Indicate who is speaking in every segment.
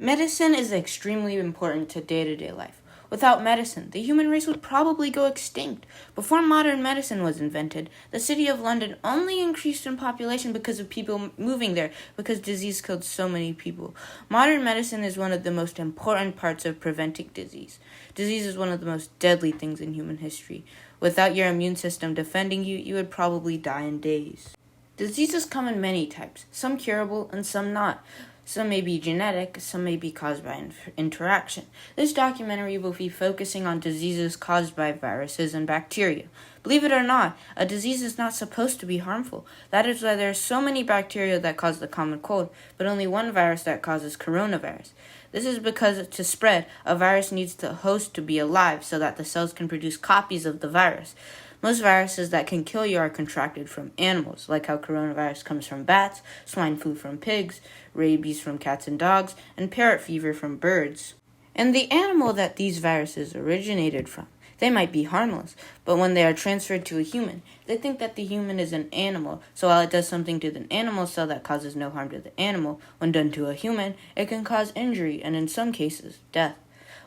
Speaker 1: Medicine is extremely important to day-to-day life. Without medicine, the human race would probably go extinct. Before modern medicine was invented, the city of London only increased in population because of people moving there, because disease killed so many people. Modern medicine is one of the most important parts of preventing disease. Disease is one of the most deadly things in human history. Without your immune system defending you, you would probably die in days. Diseases come in many types, some curable and some not. Some may be genetic, some may be caused by interaction. This documentary will be focusing on diseases caused by viruses and bacteria. Believe it or not, a disease is not supposed to be harmful. That is why there are so many bacteria that cause the common cold, but only one virus that causes coronavirus. This is because to spread, a virus needs the host to be alive so that the cells can produce copies of the virus. Most viruses that can kill you are contracted from animals, like how coronavirus comes from bats, swine flu from pigs, rabies from cats and dogs, and parrot fever from birds. And the animal that these viruses originated from, they might be harmless, but when they are transferred to a human, they think that the human is an animal, so while it does something to the animal cell that causes no harm to the animal, when done to a human, it can cause injury and in some cases, death.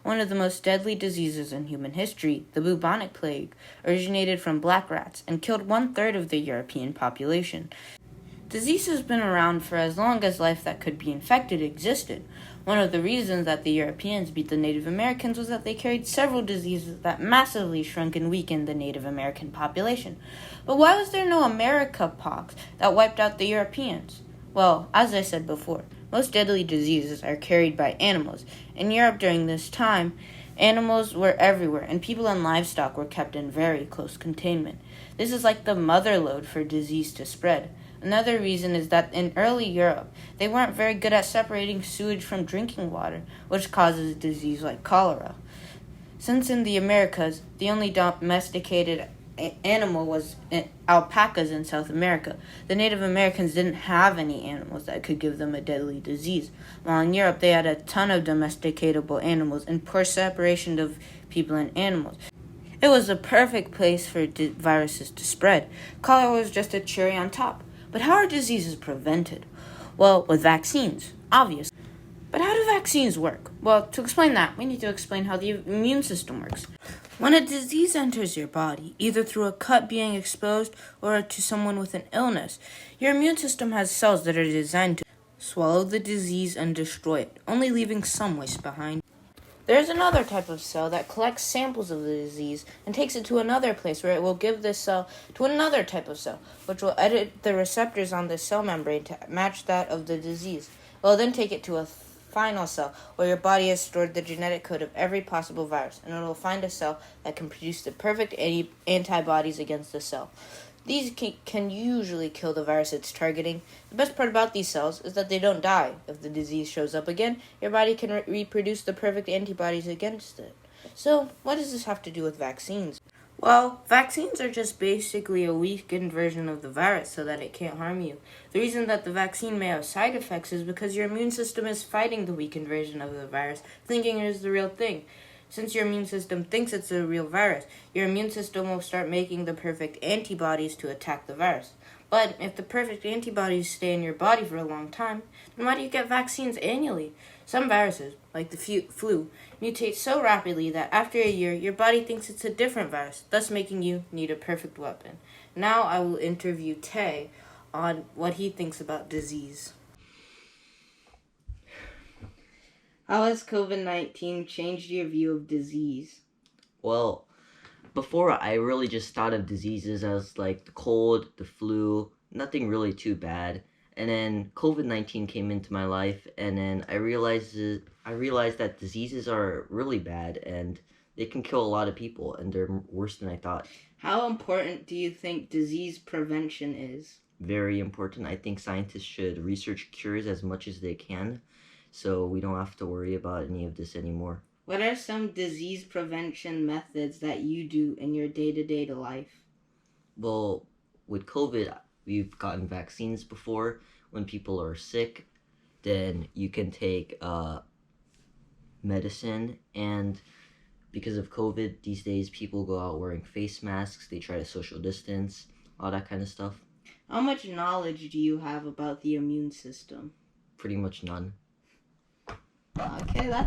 Speaker 1: One of the most deadly diseases in human history, the bubonic plague, originated from black rats and killed 1/3 of the European population. Disease has been around for as long as life that could be infected existed. One of the reasons that the Europeans beat the Native Americans was that they carried several diseases that massively shrunk and weakened the Native American population. But why was there no America pox that wiped out the Europeans? Well, as I said before, most deadly diseases are carried by animals. In Europe during this time, animals were everywhere, and people and livestock were kept in very close containment. This is like the mother lode for disease to spread. Another reason is that in early Europe, they weren't very good at separating sewage from drinking water, which causes disease like cholera. Since in the Americas, the only domesticated animal was alpacas in South America. The Native Americans didn't have any animals that could give them a deadly disease, while in Europe they had a ton of domesticatable animals and poor separation of people and animals. It was a perfect place for viruses to spread. Cholera was just a cherry on top. But how are diseases prevented? Well, with vaccines, obviously. But how do vaccines work? Well, to explain that, we need to explain how the immune system works. When a disease enters your body, either through a cut being exposed or to someone with an illness, your immune system has cells that are designed to swallow the disease and destroy it, only leaving some waste behind. There is another type of cell that collects samples of the disease and takes it to another place where it will give this cell to another type of cell, which will edit the receptors on the cell membrane to match that of the disease. It will then take it to a final cell where your body has stored the genetic code of every possible virus, and it will find a cell that can produce the perfect antibodies against the cell. These can usually kill the virus it's targeting. The best part about these cells is that they don't die. If the disease shows up again, your body can reproduce the perfect antibodies against it. So, what does this have to do with vaccines? Well, vaccines are just basically a weakened version of the virus so that it can't harm you. The reason that the vaccine may have side effects is because your immune system is fighting the weakened version of the virus, thinking it is the real thing. Since your immune system thinks it's a real virus, your immune system will start making the perfect antibodies to attack the virus. But if the perfect antibodies stay in your body for a long time, then why do you get vaccines annually? Some viruses, like the flu, mutate so rapidly that after a year, your body thinks it's a different virus, thus making you need a perfect weapon. Now I will interview Tay on what he thinks about disease. How has COVID-19 changed your view of disease?
Speaker 2: Well, before I really just thought of diseases as like the cold, the flu, nothing really too bad. And then COVID-19 came into my life, and then I realized that diseases are really bad and they can kill a lot of people, and they're worse than I thought.
Speaker 1: How important do you think disease prevention is?
Speaker 2: Very important. I think scientists should research cures as much as they can, so we don't have to worry about any of this anymore.
Speaker 1: What are some disease prevention methods that you do in your day-to-day life?
Speaker 2: Well, with COVID, we've gotten vaccines before. When people are sick, then you can take medicine. And because of COVID, these days people go out wearing face masks. They try to social distance, all that kind of stuff.
Speaker 1: How much knowledge do you have about the immune system?
Speaker 2: Pretty much none.
Speaker 1: Okay, that's